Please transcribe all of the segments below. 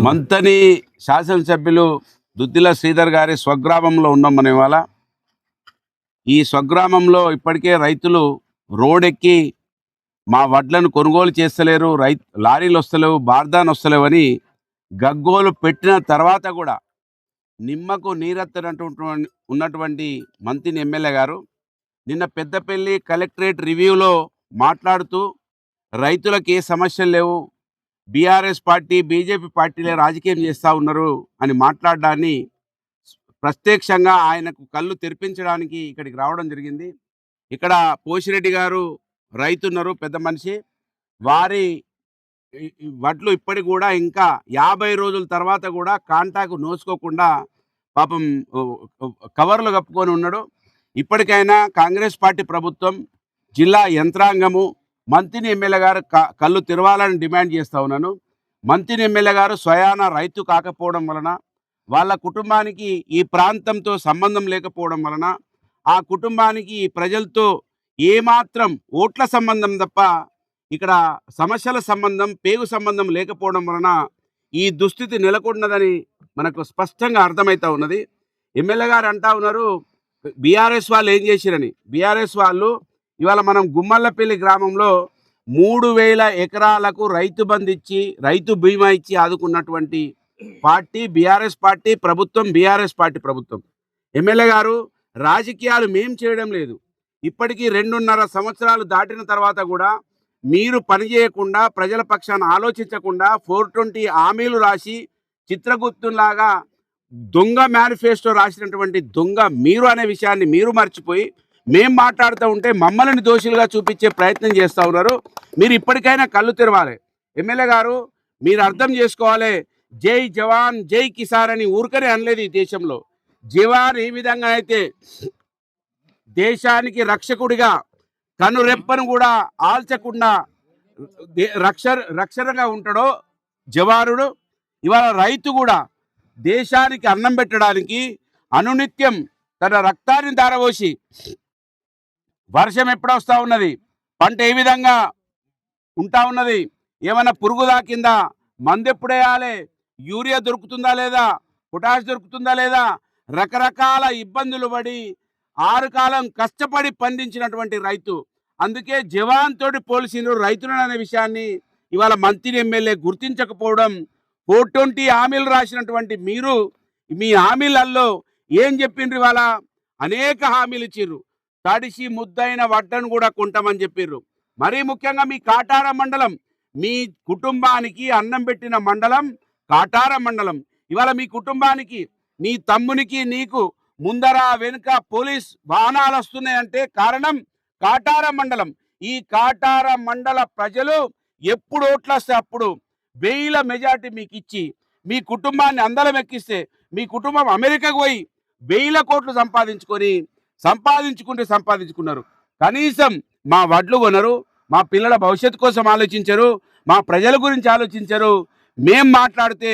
మంతని శాసనసభ్యులు దుద్దిల శ్రీధర్ గారి స్వగ్రామంలో ఉన్నాం మనం ఇవాళ. ఈ స్వగ్రామంలో ఇప్పటికే రైతులు రోడెక్కి మా వడ్లను కొనుగోలు చేస్తలేరు, లారీలు వస్తలేవు, బార్దాన్ వస్తలేవని గగ్గోలు పెట్టిన తర్వాత కూడా నిమ్మకు ఉన్నటువంటి మంతిని ఎమ్మెల్యే గారు నిన్న పెద్దపల్లి కలెక్టరేట్ రివ్యూలో మాట్లాడుతూ రైతులకు ఏ సమస్యలు లేవు, బీఆర్ఎస్ పార్టీ బీజేపీ పార్టీలే రాజకీయం చేస్తూ ఉన్నారు అని మాట్లాడడాన్ని ప్రత్యక్షంగా ఆయనకు కళ్ళు తెరిపించడానికి ఇక్కడికి రావడం జరిగింది. ఇక్కడ పోషిరెడ్డి గారు రైతున్నారు, పెద్ద మనిషి. వారి వడ్లు ఇప్పటికి కూడా ఇంకా 50 రోజుల తర్వాత కూడా కాంటాకు నోసుకోకుండా పాపం కవర్లు కప్పుకొని ఉన్నాడు. ఇప్పటికైనా కాంగ్రెస్ పార్టీ ప్రభుత్వం, జిల్లా యంత్రాంగము మంతిని ఎమ్మెల్యే గారు కళ్ళు తెరవాలని డిమాండ్ చేస్తూ ఉన్నాను. మంతిని ఎమ్మెల్యే గారు స్వయాన రైతు కాకపోవడం వలన, వాళ్ళ కుటుంబానికి ఈ ప్రాంతంతో సంబంధం లేకపోవడం వలన, ఆ కుటుంబానికి ఈ ప్రజలతో ఏమాత్రం ఓట్ల సంబంధం తప్ప ఇక్కడ సమస్యల సంబంధం, పేగు సంబంధం లేకపోవడం వలన ఈ దుస్థితి నెలకొన్నదని మనకు స్పష్టంగా అర్థమవుతూ ఉన్నది. ఎమ్మెల్యే గారు అంటా ఉన్నారు బీఆర్ఎస్ వాళ్ళు ఏం చేసిరని. బీఆర్ఎస్ వాళ్ళు ఇవాళ మనం గుమ్మల్లపల్లి గ్రామంలో 3000 ఎకరాలకు రైతు బంధు ఇచ్చి, రైతు బీమా ఇచ్చి ఆదుకున్నటువంటి పార్టీ బీఆర్ఎస్ పార్టీ ప్రభుత్వం, బీఆర్ఎస్ పార్టీ ప్రభుత్వం. ఎమ్మెల్యే గారు రాజకీయాలు మేం చేయడం లేదు. ఇప్పటికీ 2.5 సంవత్సరాలు దాటిన తర్వాత కూడా మీరు పనిచేయకుండా, ప్రజల పక్షాన ఆలోచించకుండా 420 హామీలు రాసి చిత్రగుప్తులాగా దొంగ మేనిఫెస్టో రాసినటువంటి దొంగ మీరు అనే విషయాన్ని మీరు మర్చిపోయి మేం మాట్లాడుతూ ఉంటే మమ్మల్ని దోషులుగా చూపించే ప్రయత్నం చేస్తూ ఉన్నారు. మీరు ఇప్పటికైనా కళ్ళు తెరవాలి. ఎమ్మెల్యే గారు మీరు అర్థం చేసుకోవాలి, జై జవాన్ జై కిసాన్ అని ఊరికనే అనలేదు. ఈ దేశంలో జవాన్ ఏ విధంగా అయితే దేశానికి రక్షకుడిగా కనురెప్పను కూడా ఆల్చకుండా రక్షణగా ఉంటాడో జవానుడు, ఇవాళ రైతు కూడా దేశానికి అన్నం పెట్టడానికి అనునిత్యం తన రక్తాన్ని ధారపోసి వర్షం ఎప్పుడు వస్తూ ఉన్నది, పంట ఏ విధంగా ఉంటా ఉన్నది, ఏమైనా పురుగు దాకిందా, మందు ఎప్పుడు వేయాలి, యూరియా దొరుకుతుందా లేదా, పొటాష్ దొరుకుతుందా లేదా, రకరకాల ఇబ్బందులు పడి 6 కాలం కష్టపడి పండించినటువంటి రైతు. అందుకే జవాన్ తోటి పోలీసులు రైతులను అనే విషయాన్ని ఇవాళ మంత్రి ఎమ్మెల్యే గుర్తించకపోవడం. 420 హామీలు రాసినటువంటి మీరు మీ హామీలలో ఏం చెప్పిండ్రు? ఇవాళ అనేక హామీలు ఇచ్చిర్రు. తడిసి ముద్దైన వడ్డను కూడా కొంటామని చెప్పిర్రు. మరీ ముఖ్యంగా మీ కాటార మండలం, మీ కుటుంబానికి అన్నం పెట్టిన మండలం కాటార మండలం. ఇవాళ మీ కుటుంబానికి, నీ తమ్మునికి, నీకు ముందర వెనుక పోలీస్ వాహనాలు వస్తున్నాయంటే కారణం కాటార మండలం. ఈ కాటార మండల ప్రజలు ఎప్పుడు ఓట్లు వస్తే అప్పుడు 1000 మెజార్టీ మీకు ఇచ్చి మీ కుటుంబాన్ని అందలం ఎక్కిస్తే మీ కుటుంబం అమెరికాకు పోయి 1000 కోట్లు సంపాదించుకున్నారు. కనీసం మా వడ్లు కొనరు, మా పిల్లల భవిష్యత్తు కోసం ఆలోచించరు, మా ప్రజల గురించి ఆలోచించరు. మేం మాట్లాడితే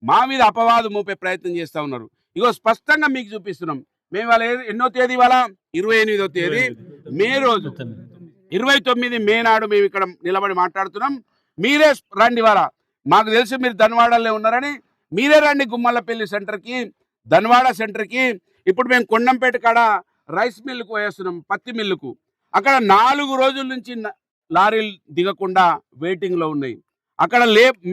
మా మీద అపవాదు మోపే ప్రయత్నం చేస్తూ ఉన్నారు. ఇగో స్పష్టంగా మీకు చూపిస్తున్నాం. మేము వాళ్ళ ఎన్నో తేదీ, వాళ్ళ 28వ తేదీ మే రోజు, 29 మే నాడు మేము ఇక్కడ నిలబడి మాట్లాడుతున్నాం. మీరే రండి. వాళ్ళ మాకు తెలుసు మీరు ధన్వాడలో ఉన్నారని, మీరే రండి గుమ్మల్లపల్లి సెంటర్కి, ధన్వాడ సెంటర్కి. ఇప్పుడు మేము కొండంపేట కాడ రైస్ మిల్లుకు వేస్తున్నాం, పత్తి మిల్లుకు. అక్కడ 4 రోజుల నుంచి లారీలు దిగకుండా వెయిటింగ్లో ఉన్నాయి. అక్కడ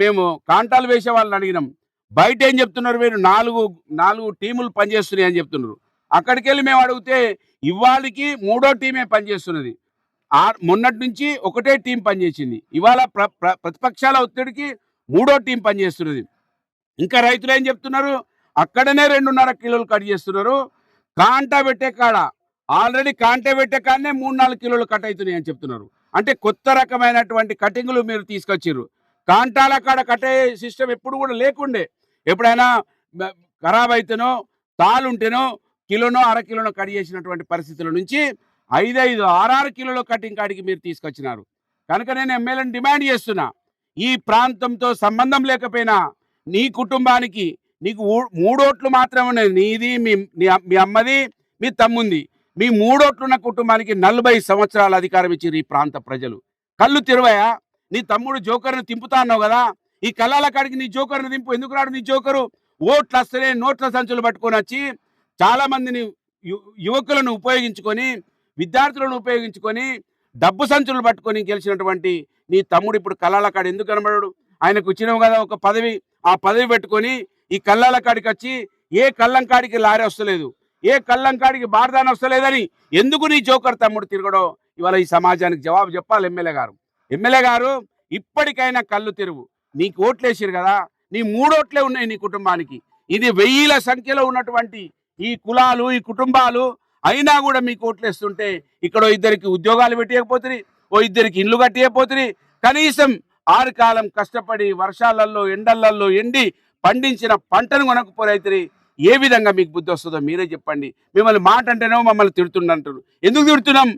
మేము కాంటాలు వేసే వాళ్ళని అడిగినాం, బయట ఏం చెప్తున్నారు, మీరు 4 టీములు పనిచేస్తున్నాయి అని చెప్తున్నారు. అక్కడికి వెళ్ళి మేము అడిగితే ఇవాళకి 3వ టీమే పనిచేస్తున్నది. మొన్నటి నుంచి ఒకటే టీం పనిచేసింది. ఇవాళ ప్రతిపక్షాల ఒత్తిడికి 3వ టీం పనిచేస్తున్నది. ఇంకా రైతులు ఏం చెప్తున్నారు, అక్కడనే 2.5 కిలోలు కట్ చేస్తున్నారు. కాంటా పెట్టే కాడ ఆల్రెడీ కాంటా పెట్టే కాడనే 3-4 కిలోలు కట్ అవుతున్నాయి అని చెప్తున్నారు. అంటే కొత్త రకమైనటువంటి కటింగ్లు మీరు తీసుకొచ్చిర్రు. కాంటాల కాడ కట్టే సిస్టమ్ ఎప్పుడు కూడా లేకుండే. ఎప్పుడైనా ఖరాబ్ అయితేనో, తాలుంటేనో కిలోనో 1/2 కిలోనో కట్ చేసినటువంటి పరిస్థితుల నుంచి 5-5, 6-6 కిలోల కటింగ్ కాడికి మీరు తీసుకొచ్చినారు. కనుక నేను ఎమ్మెల్యేని డిమాండ్ చేస్తున్నా, ఈ ప్రాంతంతో సంబంధం లేకపోయినా నీ కుటుంబానికి నీకు 3 ఓట్లు మాత్రమే ఉన్నాయి. నీది, మీ అమ్మది, మీ తమ్ముంది. మీ 3 ఓట్లున్న కుటుంబానికి 40 సంవత్సరాల అధికారం ఇచ్చారు ఈ ప్రాంత ప్రజలు. కళ్ళు తెరవయా? నీ తమ్ముడు జోకర్ను తింపుతా అన్నావు కదా, ఈ కళ్ళాల కాడికి నీ జోకర్ని దింపు. ఎందుకు రాడు నీ జోకరు? ఓట్లు వస్తేనే నోట్ల సంచులు పట్టుకొని వచ్చి చాలా మందిని యువకులను ఉపయోగించుకొని, విద్యార్థులను ఉపయోగించుకొని, డబ్బు సంచులు పట్టుకొని గెలిచినటువంటి నీ తమ్ముడు ఇప్పుడు కళ్ళాల కాడ ఎందుకు కనబడడు? ఆయనకు వచ్చినావు కదా ఒక పదవి, ఆ పదవి పెట్టుకొని ఈ కళ్ళాల కాడికి వచ్చి ఏ కళ్ళం కాడికి లారీ వస్తలేదు, ఏ కళ్ళం కాడికి బార్దాన వస్తలేదని ఎందుకు నీ జోకర్ తమ్ముడు తిరగడో ఇవాళ ఈ సమాజానికి జవాబు చెప్పాలి ఎమ్మెల్యే గారు. ఎమ్మెల్యే గారు ఇప్పటికైనా కళ్ళు తెరువు. నీకు ఓట్లేసారు కదా, నీ 3 ఓట్లే ఉన్నాయి నీ కుటుంబానికి. ఇది 1000ల సంఖ్యలో ఉన్నటువంటి ఈ కులాలు, ఈ కుటుంబాలు అయినా కూడా మీకు ఓట్లేస్తుంటే ఇక్కడ ఇద్దరికి ఉద్యోగాలు పెట్టియకపోతుంది, ఇద్దరికి ఇల్లు కట్టియకపోతుంది. కనీసం 6 కాలం కష్టపడి వర్షాలలో ఎండలలో ఎండి పండించిన పంటను కొనకపోతే ఏ విధంగా మీకు బుద్ధి వస్తుందో మీరే చెప్పండి. మిమ్మల్ని మాట అంటేనేమో మమ్మల్ని తిడుతుండంటారు. ఎందుకు తిడుతున్నాం?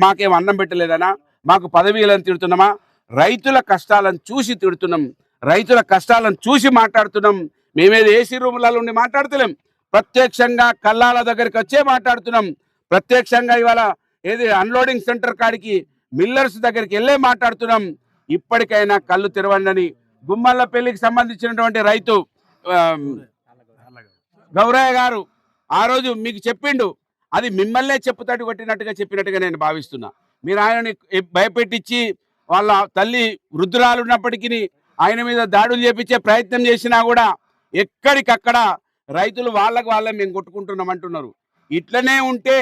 మాకేం అన్నం పెట్టలేదనా, మాకు పదవీలను తిడుతున్నామా? రైతుల కష్టాలను చూసి తిడుతున్నాం, రైతుల కష్టాలను చూసి మాట్లాడుతున్నాం. మేమేది ఏసీ రూములలో ఉండి మాట్లాడుతున్నాం, ప్రత్యక్షంగా కళ్ళాల దగ్గరికి వచ్చే మాట్లాడుతున్నాం. ప్రత్యక్షంగా ఇవాళ ఏది అన్లోడింగ్ సెంటర్ కాడికి మిల్లర్స్ దగ్గరికి వెళ్ళే మాట్లాడుతున్నాం. ఇప్పటికైనా కళ్ళు తెరవండి. గుమ్మల్ల పెళ్లికి సంబంధించినటువంటి రైతు గౌరయ్య గారు ఆ రోజు మీకు చెప్పిండు, అది మిమ్మల్నే చెప్పుతాడు కొట్టినట్టుగా చెప్పినట్టుగా నేను భావిస్తున్నా. మీరు ఆయనని భయపెట్టించి వాళ్ళ తల్లి వృద్ధురాలు ఉన్నప్పటికీ ఆయన మీద దాడులు చేపించే ప్రయత్నం చేసినా కూడా ఎక్కడికక్కడ రైతులు వాళ్ళకు వాళ్ళే మేము కొట్టుకుంటున్నాం అంటున్నారు. ఇట్లనే ఉంటే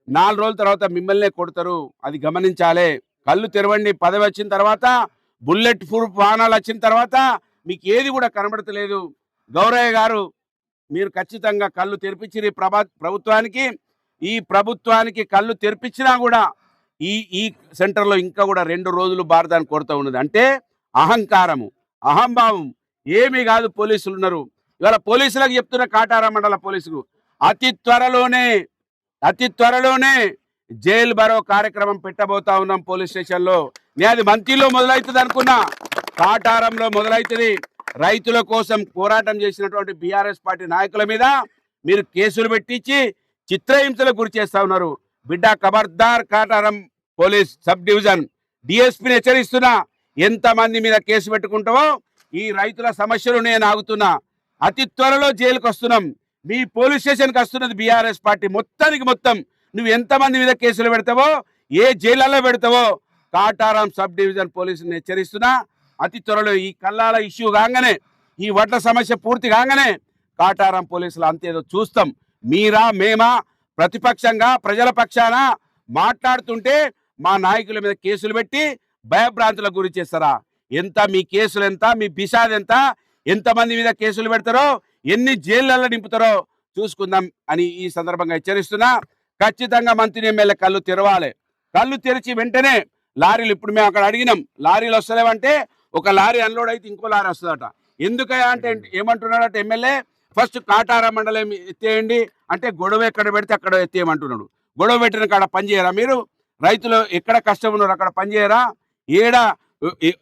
4 రోజుల తర్వాత మిమ్మల్నే కొడతారు, అది గమనించాలే. కళ్ళు తెరవండి. పదవి వచ్చిన తర్వాత, బుల్లెట్ ప్రూఫ్ వాహనాలు వచ్చిన తర్వాత మీకు ఏది కూడా కనబడతలేదు. గౌరయ్య గారు మీరు ఖచ్చితంగా కళ్ళు తెరిపించి ప్రభుత్వానికి, ఈ ప్రభుత్వానికి కళ్ళు తెరిపించినా కూడా ఈ సెంటర్లో ఇంకా కూడా 2 రోజులు బారదాన్ని కొడుతూ ఉన్నది. అంటే అహంకారము, అహంభావం ఏమీ కాదు. పోలీసులు ఉన్నారు. ఇవాళ పోలీసులకు చెప్తున్న కాటారా మండల పోలీసులు అతి త్వరలోనే జైలు బరో కార్యక్రమం పెట్టబోతా ఉన్నాం పోలీస్ స్టేషన్లో. నేను అది మంత్రిలో మొదలవుతుంది అనుకున్నా, కాటారంలో మొదలవుతుంది. రైతుల కోసం పోరాటం చేసినటువంటి బీఆర్ఎస్ పార్టీ నాయకుల మీద మీరు కేసులు పెట్టించి చిత్రహింసలకు గురి చేస్తా ఉన్నారు. బిడ్డ ఖబర్దార్. కాటారం పోలీస్ సబ్ డివిజన్ డిఎస్పీని హెచ్చరిస్తున్నా, ఎంతమంది మీద కేసు పెట్టుకుంటావో ఈ రైతుల సమస్యలు నేను ఆగుతున్నా. అతి త్వరలో జైలుకి వస్తున్నాం. మీ పోలీస్ స్టేషన్కి వస్తున్నది బీఆర్ఎస్ పార్టీ. మొత్తానికి మొత్తం నువ్వు ఎంతమంది మీద కేసులు పెడతావో, ఏ జైళ్ళల్లో పెడతావో కాటారం సబ్ డివిజన్ పోలీసుని హెచ్చరిస్తున్నా. అతి త్వరలో ఈ కళ్ళాల ఇష్యూ కాగానే, ఈ వడ్ల సమస్య పూర్తి కాగానే కాటారం పోలీసులు అంతేదో చూస్తాం. మీరా మేమా ప్రతిపక్షంగా ప్రజల పక్షాన మాట్లాడుతుంటే మా నాయకుల మీద కేసులు పెట్టి భయభ్రాంతులకు గురి చేస్తారా? ఎంత మీ కేసులు ఎంత, మీ బిషాద్ ఎంత, ఎంతమంది మీద కేసులు పెడతారో, ఎన్ని జైళ్ళల్లో నింపుతారో చూసుకుందాం అని ఈ సందర్భంగా హెచ్చరిస్తున్నా. ఖచ్చితంగా మంత్రి ఎమ్మెల్యే కళ్ళు తెరవాలి. కళ్ళు తెరిచి వెంటనే లారీలు, ఇప్పుడు మేము అక్కడ అడిగినాం లారీలు వస్తలేవంటే, ఒక లారీ అన్లోడ్ అయితే ఇంకో లారీ వస్తుందట. ఎందుకయ్యా అంటే ఏమంటున్నాడట ఎమ్మెల్యే, ఫస్ట్ కాటారా మండలం ఎత్తేయండి అంటే గొడవ ఎక్కడ పెడితే అక్కడ ఎత్తేయమంటున్నాడు. గొడవ పెట్టిన కాడ పనిచేయరా మీరు? రైతులు ఎక్కడ కష్టం ఉన్నారు అక్కడ పనిచేయరా?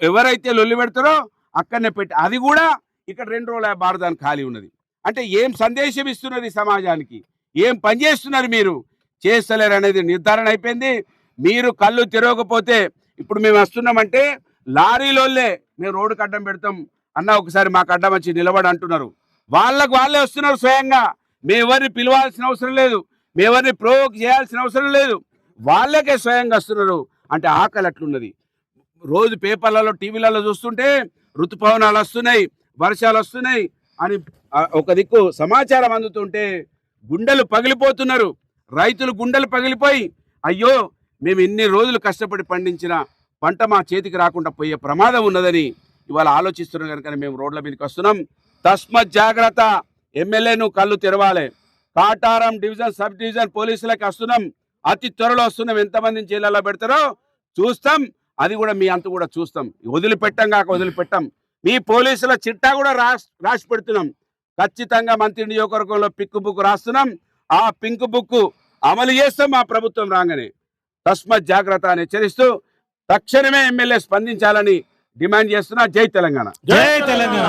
ఎవరైతే లొల్లి పెడతారో అక్కడనే పెట్టి, అది కూడా ఇక్కడ 2 రోజుల భారతాన్ని ఖాళీ ఉన్నది. అంటే ఏం సందేశం ఇస్తున్నది సమాజానికి? ఏం పని చేస్తున్నారు మీరు? చేస్తలేరు అనేది నిర్ధారణ అయిపోయింది. మీరు కళ్ళు తెరవకపోతే, ఇప్పుడు మేము వస్తున్నామంటే లారీలోళ్ళే మేము రోడ్డుకు అడ్డం పెడతాం అన్న, ఒకసారి మాకు అడ్డం వచ్చి నిలబడి అంటున్నారు. వాళ్ళకు వాళ్ళే వస్తున్నారు స్వయంగా. మేమెవరిని పిలవాల్సిన అవసరం లేదు, మేమెవరిని ప్రోవోక్ చేయాల్సిన అవసరం లేదు, వాళ్ళకే స్వయంగా వస్తున్నారు. అంటే ఆకలి అట్లున్నది. రోజు పేపర్లలో టీవీలలో చూస్తుంటే ఋతుపవనాలు వస్తున్నాయి, వర్షాలు వస్తున్నాయి అని ఒక దిక్కు సమాచారం అందుతుంటే గుండెలు పగిలిపోతున్నారు. రైతులు గుండెలు పగిలిపోయి, అయ్యో మేము ఇన్ని రోజులు కష్టపడి పండించిన పంట మా చేతికి రాకుండా పోయే ప్రమాదం ఉన్నదని ఇవాళ ఆలోచిస్తున్నాం. కనుక మేము రోడ్ల మీదకి వస్తున్నాం. తస్మత్ జాగ్రత్త. ఎమ్మెల్యేను కళ్ళు తెరవాలి. కాటారం డివిజన్ సబ్ డివిజన్ పోలీసులకి వస్తున్నాం. అతి త్వరలో వస్తున్నాం. ఎంతమందిని జైళ్ళలో పెడతారో చూస్తాం. అది కూడా మీ అంత కూడా చూస్తాం. వదిలిపెట్టాం కాక వదిలిపెట్టాం. మీ పోలీసుల చిట్టా కూడా రాసి పెడుతున్నాం. ఖచ్చితంగా మంత్రి నియోజకవర్గంలో పిక్కు బుక్ రాస్తున్నాం. ఆ పింక్ బుక్ అమలు చేస్తాం మా ప్రభుత్వం రాగానే. తస్మత్ జాగ్రత్త అని హెచ్చరిస్తూ తక్షణమే ఎమ్మెల్యే స్పందించాలని డిమాండ్ చేస్తున్నా. జై తెలంగాణ. జై తెలంగాణ.